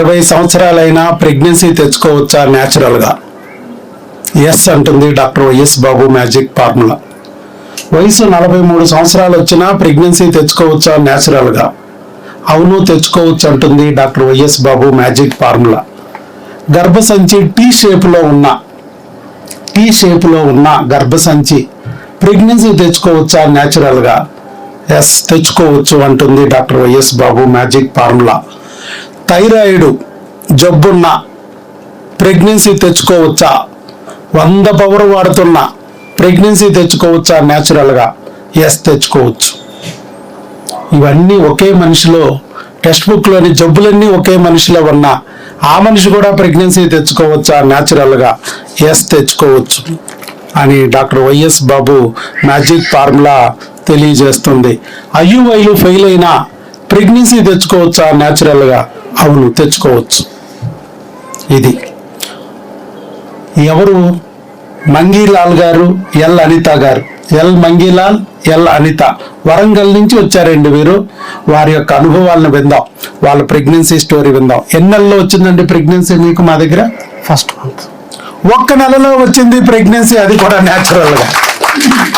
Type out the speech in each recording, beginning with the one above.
20 సంవత్సరాలైనా ప్రెగ్నెన్సీ తెచ్చుకోవచ్చా న్యాచురల్గా? ఎస్ అంటుంది doctor YS Babu magic formula. వయసు 43 సంవత్సరాలు వచ్చినా ప్రెగ్నెన్సీ తెచ్చుకోవచ్చా న్యాచురల్గా? అవును, తెచ్చుకోవచ్చు అంటుంది doctor YS Babu magic formula. గర్భసంచి టీ షేపులో ఉన్న గర్భసంచి ప్రెగ్నెన్సీ తెచ్చుకోవచ్చా న్యాచురల్గా? ఎస్, తెచ్చుకోవచ్చు అంటుంది doctor YS Babu magic formula. Thyroid జబ్బున్న ప్రెగ్నెన్సీ తెచ్చుకోవచ్చా? 100 పవర్ వాడుతున్న ప్రెగ్నెన్సీ తెచ్చుకోవచ్చా న్యాచురల్గా? ఎస్, తెచ్చుకోవచ్చు. ఇవన్నీ ఒకే మనిషిలో, టెక్స్ట్ బుక్లోని జబ్బులన్నీ ఒకే మనిషిలో ఉన్న ఆ మనిషి కూడా ప్రెగ్నెన్సీ తెచ్చుకోవచ్చా న్యాచురల్గా? ఎస్, తెచ్చుకోవచ్చు అని doctor YS Babu magic formula తెలియజేస్తుంది. ఐయుఐలు ఫెయిల్ అయినా ప్రెగ్నెన్సీ తెచ్చుకోవచ్చా న్యాచురల్గా? అవును, తెచ్చుకోవచ్చు. ఇది ఎవరు? మంగీలాల్ గారు, ఎల్ అనిత గారు. ఎల్ మంగీలాల్, ఎల్ అనిత వరంగల్ నుంచి వచ్చారండి వీరు. వారి యొక్క అనుభవాలను విందాం, వాళ్ళ ప్రెగ్నెన్సీ స్టోరీ విందాం. ఎన్నెల్లో వచ్చిందండి ప్రెగ్నెన్సీ మీకు? మా దగ్గర ఫస్ట్ మంత్. 1 నెలలో వచ్చింది ప్రెగ్నెన్సీ, అది కూడా న్యాచురల్గా.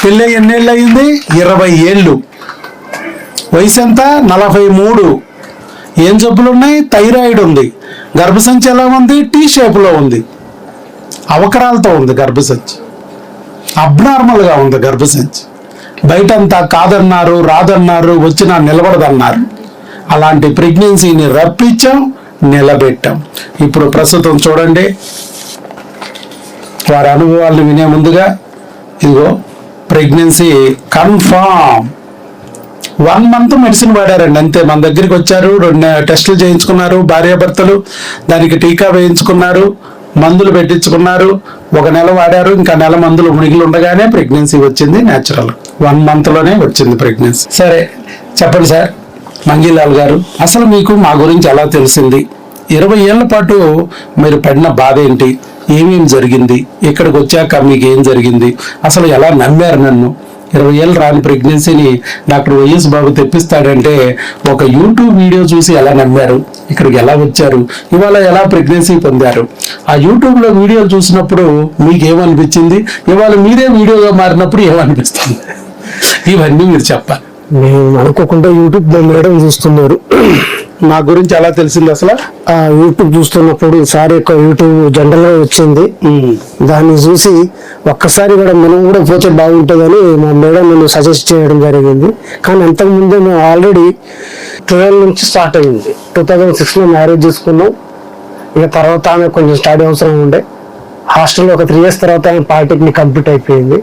పెళ్ళి ఎన్నేళ్ళు అయింది? 20 ఏళ్ళు. వయసు ఎంత? 43. ఏం జబ్బులు ఉన్నాయి? థైరాయిడ్ ఉంది. గర్భసంచి ఎలా ఉంది? టీ షేప్లో ఉంది. అవకరాలతో ఉంది గర్భసంచి, అబ్నార్మల్గా ఉంది గర్భసంచి. బయటంతా కాదన్నారు, రాదన్నారు, వచ్చినా నిలబడదన్నారు. అలాంటి ప్రెగ్నెన్సీని రప్పించాం, నిలబెట్టాం. ఇప్పుడు ప్రస్తుతం చూడండి, వారి అనుభవాలను వినే ముందుగా ఇదిగో ప్రెగ్నెన్సీ కన్ఫామ్. 1 మంత్ మెడిసిన్ వాడారండి అంతే. మన దగ్గరికి వచ్చారు, 2 టెస్టులు చేయించుకున్నారు భార్యాభర్తలు, దానికి టీకా వేయించుకున్నారు, మందులు పెట్టించుకున్నారు, 1 నెల వాడారు, ఇంకా నెల మందులు మునిగిలు ఉండగానే ప్రెగ్నెన్సీ వచ్చింది న్యాచురల్. 1 మంత్లోనే వచ్చింది ప్రెగ్నెన్సీ. సరే చెప్పండి సార్ మంగీలాల్ గారు, అసలు మీకు మా గురించి ఎలా తెలిసింది? 20 ఏళ్ల పాటు మీరు పడిన బాధ ఏంటి? ఏమేమి జరిగింది? ఇక్కడికి వచ్చాక మీకు ఏం జరిగింది? అసలు ఎలా నమ్మారు నన్ను? 20 ఏళ్ళు రాని ప్రెగ్నెన్సీని డాక్టర్ వైఎస్ బాబు తెప్పిస్తాడంటే ఒక యూట్యూబ్ వీడియో చూసి ఎలా నమ్మారు? ఇక్కడికి ఎలా వచ్చారు? ఇవాళ ఎలా ప్రెగ్నెన్సీ పొందారు? ఆ యూట్యూబ్లో వీడియోలు చూసినప్పుడు మీకు ఏమనిపించింది? ఇవాళ మీరే వీడియోగా మారినప్పుడు ఏమనిపిస్తుంది? ఇవన్నీ మీరు చెప్పాలి. మేము అనుకోకుండా యూట్యూబ్ మేడం చూస్తున్నారు. నా గురించి ఎలా తెలిసింది అసలు? ఆ యూట్యూబ్ చూస్తున్నప్పుడు సార్ యొక్క యూట్యూబ్ జనరల్గా వచ్చింది. దాన్ని చూసి ఒక్కసారి కూడా మనం కూడా పోతే బాగుంటుందని మా మేడం నన్ను సజెస్ట్ చేయడం జరిగింది. కానీ అంతకుముందే మేము ఆల్రెడీ 12 నుంచి స్టార్ట్ అయింది. 2006లో మ్యారేజ్ చేసుకున్నాం. ఇక తర్వాత ఆమె కొంచెం స్టడీ అవసరం ఉండే. హాస్టల్లో ఒక 3 ఇయర్స్ తర్వాత ఆమె పాలిటెక్నిక్ కంప్లీట్ అయిపోయింది.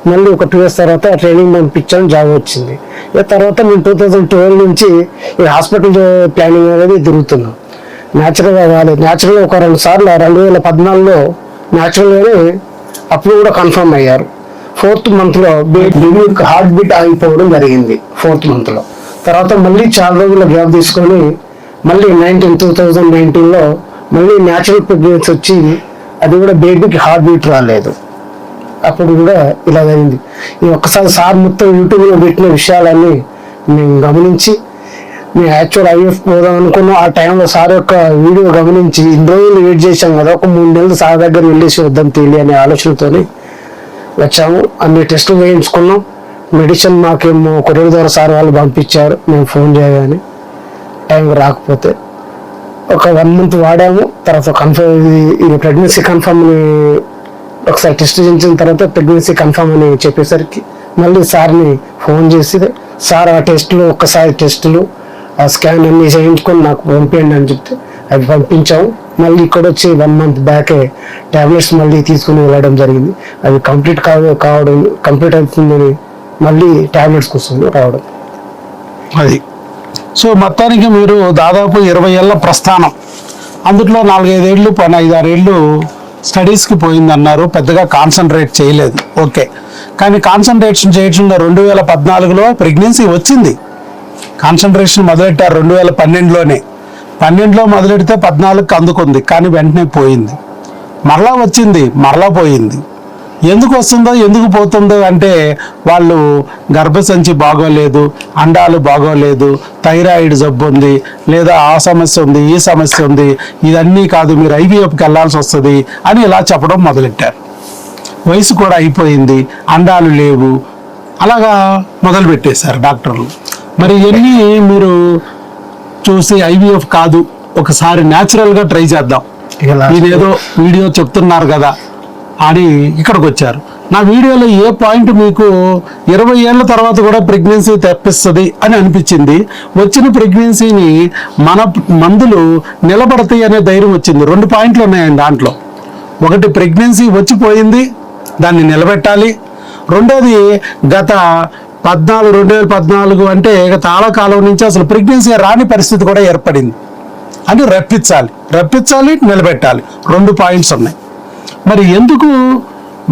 మళ్ళీ ఒక 2 ఇయర్స్ తర్వాత ట్రైనింగ్ పంపించాను, జాబ్ వచ్చింది. ఇక తర్వాత మేము 2012 నుంచి ఈ హాస్పిటల్ ప్లానింగ్ అనేది తిరుగుతున్నాం. న్యాచురల్గా కాలేదు. న్యాచురల్గా ఒక 2 సార్లు 2014లో న్యాచురల్గానే అప్పుడు కూడా కన్ఫర్మ్ అయ్యారు. 4th మంత్లో బేబీ హార్ట్ బీట్ ఆగిపోవడం జరిగింది 4th మంత్లో. తర్వాత మళ్ళీ చాలా రోజుల గ్యాప్ తీసుకొని మళ్ళీ 2019లో మళ్ళీ న్యాచురల్ ప్రెగ్నెన్సీ వచ్చి అది కూడా బేబీకి హార్ట్ బీట్ రాలేదు. అప్పుడు కూడా ఇలా అయింది. ఈ ఒక్కసారి సార్ మొత్తం యూట్యూబ్లో పెట్టిన విషయాలన్నీ మేము గమనించి మేము యాక్చువల్ ఐఎఫ్ పోదాం అనుకున్నాం. ఆ టైంలో సార్ యొక్క వీడియో గమనించి ఇన్ని రోజులు వెయిట్ చేసాం కదా, ఒక 3 నెలలు సార్ దగ్గర వెళ్ళేసి వద్దాం తెలియ అనే ఆలోచనతో వచ్చాము. అన్ని టెస్టులు వేయించుకున్నాం. మెడిసిన్ మాకేమో కొరియర్ ద్వారా సార్ వాళ్ళు పంపించారు. మేము ఫోన్ చేయగానే టైం రాకపోతే ఒక 1 మంత్ వాడాము. తర్వాత కన్ఫర్మ్ ఇది ప్రెగ్నెన్సీ కన్ఫర్మ్ ఒకసారి టెస్ట్ చేయించిన తర్వాత ప్రెగ్నెన్సీ కన్ఫర్మ్ అని చెప్పేసరికి మళ్ళీ సార్ని ఫోన్ చేసి సార్ ఆ టెస్టులు ఒక్కసారి టెస్టులు ఆ స్కాన్ అన్ని చేయించుకొని నాకు పంపించండి అని చెప్తే అవి పంపించాము. మళ్ళీ ఇక్కడ వచ్చి 1 మంత్ బ్యాకే ట్యాబ్లెట్స్ మళ్ళీ తీసుకుని వెళ్ళడం జరిగింది. అవి కంప్లీట్ అవుతుందని మళ్ళీ ట్యాబ్లెట్స్ కోసం రావడం అది. సో మొత్తానికి మీరు దాదాపు 20 ఏళ్ళ ప్రస్థానం, అందులో 4-5 ఏళ్ళు 5-6 ఏళ్ళు స్టడీస్కి పోయిందన్నారు. పెద్దగా కాన్సన్ట్రేట్ చేయలేదు, ఓకే. కానీ కాన్సన్ట్రేషన్ చేయకుండా 2014లో ప్రెగ్నెన్సీ వచ్చింది. కాన్సన్ట్రేషన్ మొదలెట్టారు 2012లోనే. 12లో మొదలెడితే 14కి అందుకుంది, కానీ వెంటనే పోయింది. మరలా వచ్చింది, మరలా పోయింది. ఎందుకు వస్తుందో ఎందుకు పోతుందో అంటే వాళ్ళు గర్భసంచి బాగోలేదు, అండాలు బాగోలేదు, థైరాయిడ్ జబ్బు ఉంది, లేదా ఆ సమస్య ఉంది, ఈ సమస్య ఉంది, ఇదన్నీ కాదు మీరు ఐవీఎఫ్కి వెళ్ళాల్సి వస్తుంది అని ఇలా చెప్పడం మొదలెట్టారు. వయసు కూడా అయిపోయింది, అండాలు లేవు, అలాగా మొదలు పెట్టేశారు డాక్టర్లు. మరి ఇవన్నీ మీరు చూసి ఐవీఎఫ్ కాదు, ఒకసారి న్యాచురల్గా ట్రై చేద్దాం, ఇదేదో వీడియో చెప్తున్నారు కదా అని ఇక్కడికి వచ్చారు. నా వీడియోలో ఏ పాయింట్ మీకు 20 ఏళ్ళ తర్వాత కూడా ప్రెగ్నెన్సీ తెప్పిస్తుంది అని అనిపించింది. వచ్చిన ప్రెగ్నెన్సీని మన మందులు నిలబడతాయి అనే ధైర్యం వచ్చింది. 2 పాయింట్లు ఉన్నాయండి దాంట్లో. ఒకటి, ప్రెగ్నెన్సీ వచ్చిపోయింది, దాన్ని నిలబెట్టాలి. రెండోది, గత 2014 అంటే చాలా కాలం నుంచి అసలు ప్రెగ్నెన్సీ రాని పరిస్థితి కూడా ఏర్పడింది అని రప్పించాలి, నిలబెట్టాలి. 2 పాయింట్స్ ఉన్నాయి. మరి ఎందుకు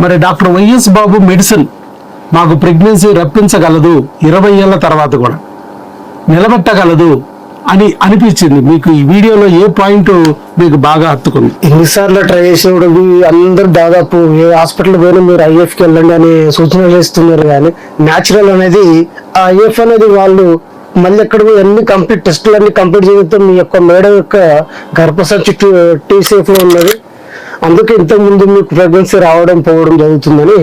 మరి డాక్టర్ వైఎస్ బాబు మెడిసిన్ మాకు ప్రెగ్నెన్సీ రప్పించగలదు, 20 ఏళ్ళ తర్వాత కూడా నిలబెట్టగలదు అని అనిపించింది? మీకు ఈ వీడియోలో ఏ పాయింట్ మీకు బాగా హత్తుకుంది? ఎన్నిసార్లు ట్రై చేసినప్పుడు అందరూ దాదాపు ఏ హాస్పిటల్ పోయినా మీరు ఐఎఫ్కి వెళ్ళండి అని సూచనలు చేస్తున్నారు. కానీ న్యాచురల్ అనేది ఆ ఐఎఫ్ అనేది వాళ్ళు మళ్ళీ ఎక్కడ అన్ని టెస్టులు అన్ని కంప్లీట్ చేయడంతో మీ యొక్క మేడం యొక్క గర్భసంచి టీ సేఫ్ లో ఉన్నది, అందుకే ఇంతకుముందు మీకు ప్రెగ్నెన్సీ రావడం పోవడం జరుగుతుందని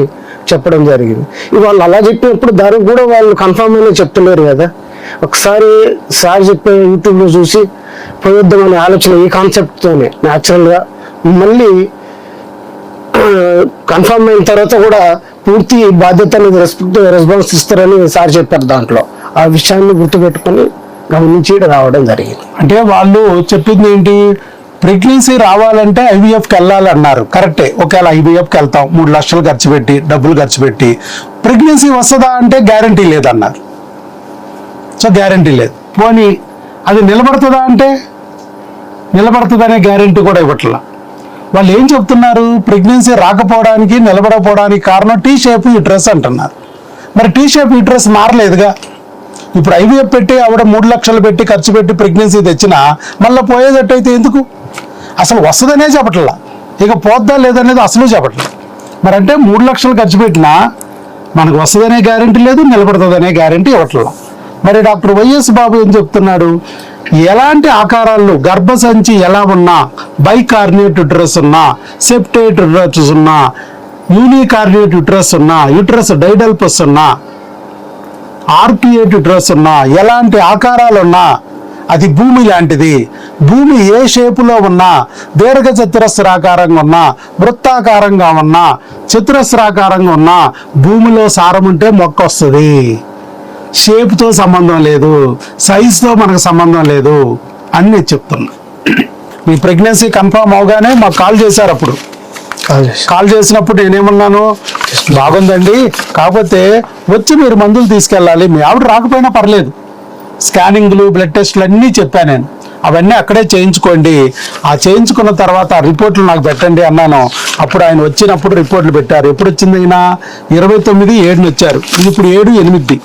చెప్పడం జరిగింది. వాళ్ళు అలా చెప్పినప్పుడు దానికి కూడా వాళ్ళు కన్ఫర్మ్ అని చెప్తలేరు కదా. ఒకసారి సార్ చెప్పే యూట్యూబ్లో చూసి పోయొద్దామనే ఆలోచన, ఈ కాన్సెప్ట్తోనే న్యాచురల్గా మళ్ళీ కన్ఫర్మ్ అయిన తర్వాత కూడా పూర్తి బాధ్యత అనేది రెస్పాన్స్ ఇస్తారని సార్ చెప్పారు. దాంట్లో ఆ విషయాన్ని గుర్తుపెట్టుకొని గమనించి రావడం జరిగింది. అంటే వాళ్ళు చెప్పింది ఏంటి, ప్రెగ్నెన్సీ రావాలంటే ఐవీఎఫ్కి వెళ్ళాలన్నారు. కరెక్టే, ఒకవేళ ఐవీఎఫ్కి వెళ్తాం 3 లక్షలు డబ్బులు ఖర్చు పెట్టి ప్రెగ్నెన్సీ వస్తుందా అంటే గ్యారంటీ లేదన్నారు. సో గ్యారంటీ లేదు. పోనీ అది నిలబడుతుందా అంటే నిలబడుతుందనే గ్యారంటీ కూడా ఇవ్వట్లా. వాళ్ళు ఏం చెప్తున్నారు, ప్రెగ్నెన్సీ రాకపోవడానికి నిలబడకపోవడానికి కారణం టీ షేప్ యూట్రస్ అంటున్నారు. మరి టీ షేప్ యూట్రస్ మారలేదుగా. ఇప్పుడు ఐవీఎఫ్ పెట్టి ఆవిడ 3 లక్షలు పెట్టి ఖర్చు పెట్టి ప్రెగ్నెన్సీ తెచ్చినా మళ్ళీ పోయేటట్టయితే ఎందుకు? అసలు వస్తుందనే చెప్పట్లా, ఇక పోద్దా లేదనేది అసలు చెప్పట్లేదు. మరి అంటే 3 లక్షలు ఖర్చు పెట్టినా మనకు వస్తుందనే గ్యారంటీ లేదు, నిలబడుతుందనే గ్యారంటీ ఇవ్వట్లా. మరి డాక్టర్ వైఎస్ బాబు ఏం చెప్తున్నాడు, ఎలాంటి ఆకారాల్లో గర్భసంచి ఎలా ఉన్నా, బైకార్నియేట్ యూట్రస్ ఉన్నా, సెప్టేట్ యూట్రస్ ఉన్నా, యూనికార్నియేట్ యూట్రస్ ఉన్నా, యూట్రస్ డైడల్పస్ ఉన్నా, ఆర్కియేట్ యూట్రస్ ఉన్నా, ఎలాంటి ఆకారాలు ఉన్నా అది భూమి లాంటిది. భూమి ఏ షేపులో ఉన్నా, దీర్ఘ చతురస్రాకారంగా ఉన్నా, వృత్తాకారంగా ఉన్నా, చతురస్రాకారంగా ఉన్నా, భూమిలో సారం ఉంటే మొక్క వస్తుంది. షేప్తో సంబంధం లేదు, సైజుతో మనకు సంబంధం లేదు అని నేను చెప్తున్నా. మీ ప్రెగ్నెన్సీ కన్ఫర్మ్ అవగానే మాకు కాల్ చేశారు. అప్పుడు కాల్ చేసినప్పుడు నేనేమన్నాను, బాగుందండి, కాకపోతే వచ్చి మీరు మందులు తీసుకెళ్ళాలి, మీ ఆవిడ రాకపోయినా పర్లేదు, స్కానింగ్లు బ్లడ్ టెస్టులు అన్నీ చెప్పాను నేను, అవన్నీ అక్కడే చేయించుకోండి, ఆ చేయించుకున్న తర్వాత ఆ రిపోర్ట్లు నాకు పెట్టండి అన్నాను. అప్పుడు ఆయన వచ్చినప్పుడు రిపోర్ట్లు పెట్టారు. ఎప్పుడు వచ్చింది అయినా 29/7 వచ్చారు. ఇది ఇప్పుడు 7/8,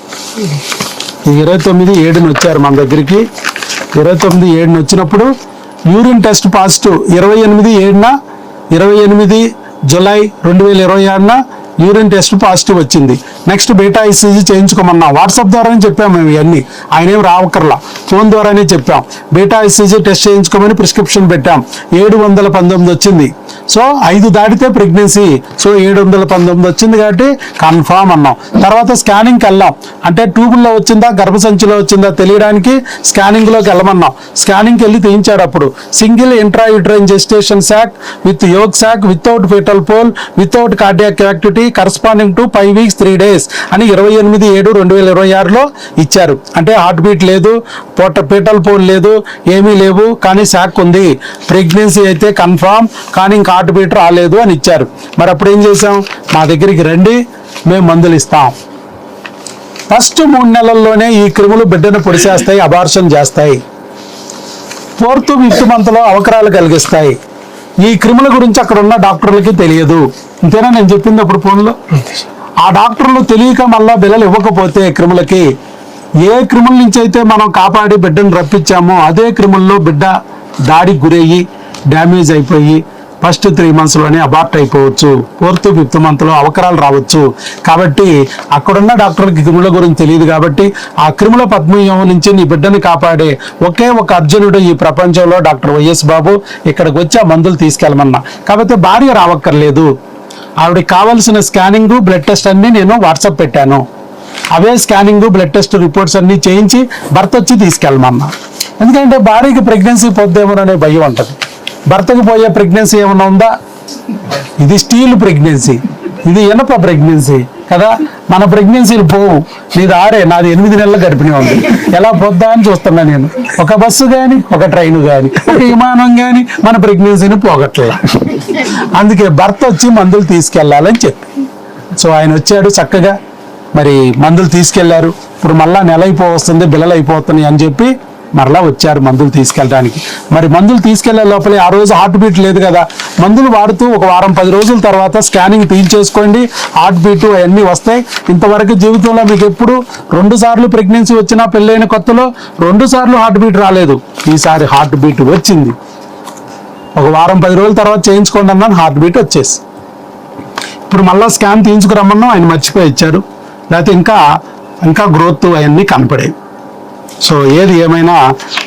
29/7 వచ్చారు మన దగ్గరికి. 29/7 వచ్చినప్పుడు urine test positive 28/7, 28 July 2026 urine test positive వచ్చింది. నెక్స్ట్ బీటా ఐసీజీ చేయించుకోమన్నా, వాట్సాప్ ద్వారానే చెప్పాము మేము ఇవన్నీ, ఆయన ఏం రావక్కర్లా, ఫోన్ ద్వారానే చెప్పాం. బీటా ఐసీజీ టెస్ట్ చేయించుకోమని ప్రిస్క్రిప్షన్ పెట్టాం. 719 వచ్చింది. సో 5 దాటితే ప్రెగ్నెన్సీ, సో 719 వచ్చింది కాబట్టి కన్ఫామ్ అన్నాం. తర్వాత స్కానింగ్కి వెళ్ళాం, అంటే ట్యూబుల్లో వచ్చిందా గర్భసంచిలో వచ్చిందా తెలియడానికి స్కానింగ్లోకి వెళ్ళమన్నాం. స్కానింగ్కి వెళ్ళి తీయించాడు. అప్పుడు single intra uterine gestation sac with yolk sac without fetal pole without cardiac activity corresponding to 5 weeks 3 days అని 28/7/2026 ఇచ్చారు. అంటే హార్ట్ బీట్ లేదు, ఫీటల్ పోల్ లేదు, ఏమీ లేవు, కానీ శాక్ ఉంది. ప్రెగ్నెన్సీ అయితే కన్ఫామ్, కానీ ఇంకా హార్ట్ బీట్ రాలేదు అని ఇచ్చారు. మరి అప్పుడు ఏం చేసాం, మా దగ్గరికి రండి, మేము మందులు ఇస్తాం. ఫస్ట్ 3 నెలల్లోనే ఈ క్రిములు బిడ్డను పొడిచేస్తాయి, అబార్షన్ చేస్తాయి. 4th 5th మంత్లో అవకరాలు కలిగిస్తాయి. ఈ క్రిముల గురించి అక్కడ ఉన్న డాక్టర్లకి తెలియదు. ఇంతేనా నేను చెప్పింది అప్పుడు ఫోన్లో? ఆ డాక్టర్లు తెలియక మళ్ళా బిల్లలు ఇవ్వకపోతే క్రిములకి, ఏ క్రిముల నుంచి అయితే మనం కాపాడి బిడ్డను రప్పించామో అదే క్రిముల్లో బిడ్డ దాడికి గురయ్యి డ్యామేజ్ అయిపోయి ఫస్ట్ 3 months లోనే అబార్ట్ అయిపోవచ్చు, 4th 5th month లో అవకరాలు రావచ్చు. కాబట్టి అక్కడున్న డాక్టర్కి క్రిముల గురించి తెలియదు. కాబట్టి ఆ క్రిముల పద్మవ్యూహం నుంచి నీ బిడ్డని కాపాడే ఒకే ఒక అర్జునుడు ఈ ప్రపంచంలో డాక్టర్ వైఎస్ బాబు. ఇక్కడికి వచ్చి ఆ మందులు తీసుకెళ్ళమన్నా. కాబట్టి భార్య రావక్కర్లేదు. ఆవిడకి కావాల్సిన స్కానింగ్, బ్లడ్ టెస్ట్ అన్ని నేను వాట్సాప్ పెట్టాను. అవే స్కానింగ్, బ్లడ్ టెస్ట్ రిపోర్ట్స్ అన్ని చేయించి భర్త వచ్చి తీసుకెళ్ళమన్నా. ఎందుకంటే భార్యకి ప్రెగ్నెన్సీ పోద్దేమోననే భయం ఉంటుంది. భర్తకు పోయే ప్రెగ్నెన్సీ ఏమన్నా ఉందా? ఇది స్టీల్ ప్రెగ్నెన్సీ, ఇది ఇనప ప్రెగ్నెన్సీ కదా. మన ప్రెగ్నెన్సీలు పోవు. నీది 6, నాది 8 నెలల గర్భిణీ ఉంది. ఎలా పోద్దా అని చూస్తున్నా నేను. ఒక బస్సు కానీ, ఒక ట్రైన్ కానీ, ఒక విమానం కానీ మన ప్రెగ్నెన్సీని పోగట్ల. అందుకే భర్త వచ్చి మందులు తీసుకెళ్లాలని చెప్పి. సో ఆయన వచ్చాడు చక్కగా, మరి మందులు తీసుకెళ్లారు. ఇప్పుడు మళ్ళా నెల అయిపోవస్తుంది, బిల్లలు అయిపోతున్నాయి అని చెప్పి మరలా వచ్చారు మందులు తీసుకెళ్ళడానికి. మరి మందులు తీసుకెళ్లే లోపలే ఆ రోజు హార్ట్ బీట్ లేదు కదా. మందులు వాడుతూ ఒక వారం 10 రోజుల తర్వాత స్కానింగ్ తీయించేసుకోండి, హార్ట్ బీట్ అవన్నీ వస్తాయి. ఇంతవరకు జీవితంలో మీకు ఎప్పుడు 2 సార్లు ప్రెగ్నెన్సీ వచ్చినా, పెళ్ళైన కొత్తలో 2 సార్లు హార్ట్ బీట్ రాలేదు. ఈసారి హార్ట్ బీట్ వచ్చింది. ఒక వారం 10 రోజుల తర్వాత చేయించుకోండి అన్నాను, హార్ట్ బీట్ వచ్చేసి. ఇప్పుడు మళ్ళీ స్కాన్ తీయించుకురమ్మన్నాం, ఆయన మర్చిపోయి ఇచ్చారు. లేకపోతే ఇంకా గ్రోత్ అవన్నీ కనపడాయి. సో ఏది ఏమైనా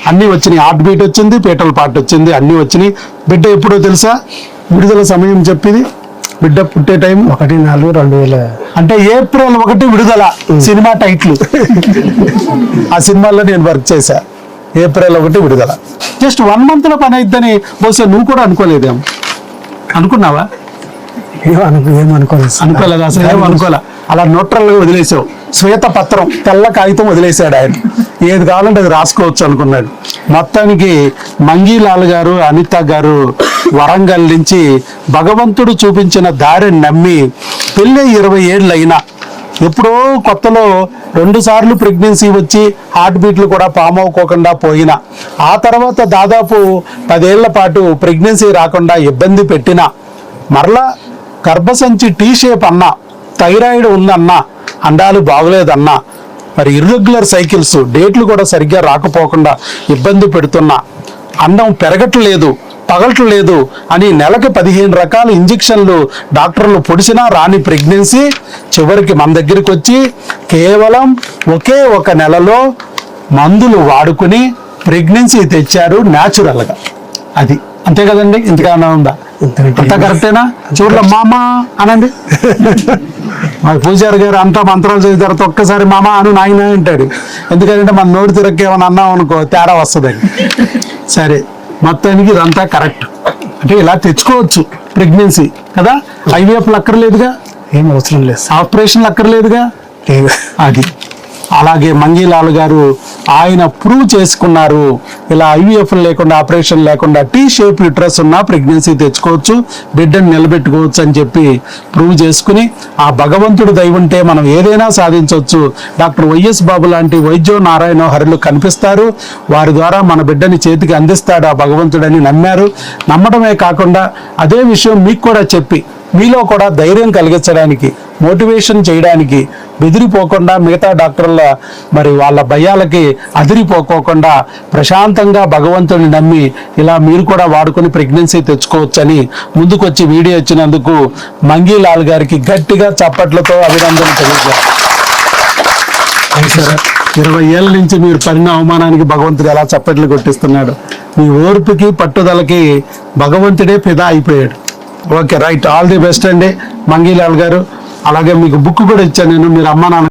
అన్నీ వచ్చినాయి. హార్ట్ బీట్ వచ్చింది, పీటల్ పార్ట్ వచ్చింది, అన్నీ వచ్చినాయి. బిడ్డ ఎప్పుడో తెలుసా? విడుదల సమయం చెప్పింది. బిడ్డ పుట్టే టైం 1/4/2000 అంటే April 1 విడుదల. Cinema title. ఆ సినిమాలో నేను వర్క్ చేశా. April 1 విడుదల. జస్ట్ 1 month లో పని అయిద్దని బహుశా నువ్వు కూడా అనుకోలేదేమో. అనుకున్నావా? అనుకోలేదు, అసలు ఏం అనుకోలే. అలా న్యూట్రల్ గా వదిలేసావు. శ్వేత పత్రం, తెల్ల కాగితం వదిలేశాడు ఆయన. ఏది కావాలంటే అది రాసుకోవచ్చు అనుకున్నాడు. మొత్తానికి మంగీలాల్ గారు, అనిత గారు వరంగల్ నుంచి భగవంతుడు చూపించిన దారిని నమ్మి పెళ్ళి 20 ఏళ్ళు అయినా, ఎప్పుడో కొత్తలో 2 సార్లు ప్రెగ్నెన్సీ వచ్చి హార్ట్ బీట్లు కూడా ఫామ్ అవ్వకోకుండా పోయినా, ఆ తర్వాత దాదాపు 10 ఏళ్ల పాటు ప్రెగ్నెన్సీ రాకుండా ఇబ్బంది పెట్టినా, మరలా గర్భసంచి టీ షేప్ అన్నా, థైరాయిడ్ ఉందన్నా, అండాలు బాగలేదన్నా, మరి ఇర్రెగ్యులర్ సైకిల్స్, డేట్లు కూడా సరిగ్గా రాకపోకుండా ఇబ్బంది పెడుతున్నా, అండం పెరగట్లేదు, పగలట్లేదు అని నెలకి 15 రకాల ఇంజెక్షన్లు డాక్టర్లు పొడిచినా రాని ప్రెగ్నెన్సీ చివరికి మన దగ్గరికి వచ్చి కేవలం ఒకే 1 నెలలో మందులు వాడుకుని ప్రెగ్నెన్సీ తెచ్చారు న్యాచురల్గా. అది అంతే కదండి. ఇంతకన్నా ఉందా? అంత కరెక్టేనా? చూడలే మామ అనండి. మరి పూజారి గారు అంతా మంత్రాలు చేసిన తర్వాత ఒక్కసారి మామ అను నాయన అంటాడు. ఎందుకంటే మన నోటి తిరక్కేమని అన్నాం అనుకో తేడా వస్తుందని. సరే, మొత్తానికి ఇదంతా కరెక్ట్. అంటే ఇలా తెచ్చుకోవచ్చు ప్రెగ్నెన్సీ కదా. ఐవీఎఫ్లు అక్కర్లేదుగా, ఏం అవసరం లేదు, ఆపరేషన్లు అక్కర్లేదుగా. అది అలాగే మంగీలాల్ గారు ఆయన ప్రూవ్ చేసుకున్నారు. ఇలా ఐవీఎఫ్ లేకుండా, ఆపరేషన్ లేకుండా టీ షేప్ యూట్రస్ ఉన్న ప్రెగ్నెన్సీ తెచ్చుకోవచ్చు, బిడ్డను నిలబెట్టుకోవచ్చు అని చెప్పి ప్రూవ్ చేసుకుని, ఆ భగవంతుడు దయ ఉంటే మనం ఏదైనా సాధించవచ్చు. డాక్టర్ వైఎస్ బాబు లాంటి వైద్యో నారాయణ హరులు కనిపిస్తారు. వారి ద్వారా మన బిడ్డని చేతికి అందిస్తాడు ఆ భగవంతుడని నమ్మారు. నమ్మడమే కాకుండా అదే విషయం మీకు కూడా చెప్పి మీలో కూడా ధైర్యం కలిగించడానికి, మోటివేషన్ చేయడానికి, బెదిరిపోకుండా మిగతా డాక్టర్ల మరి వాళ్ళ భయాలకి అదిరిపోకోకుండా ప్రశాంతంగా భగవంతుని నమ్మి ఇలా మీరు కూడా వాడుకొని ప్రెగ్నెన్సీ తెచ్చుకోవచ్చని ముందుకొచ్చి వీడియో ఇచ్చినందుకు మంగీలాల్ గారికి గట్టిగా చప్పట్లతో అభినందన తెలియజేయాలి. 20 ఏళ్ళ నుంచి మీరు పడిన అవమానానికి భగవంతుడు ఎలా చప్పట్లు కొట్టిస్తున్నాడు. మీ ఓర్పుకి పట్టుదలకి భగవంతుడే ఫిదా అయిపోయాడు. Okay, right. All the best అండి మంగీలాల్ గారు. అలాగే మీకు బుక్ కూడా ఇచ్చాను నేను, మీరు అమ్మా నాన్న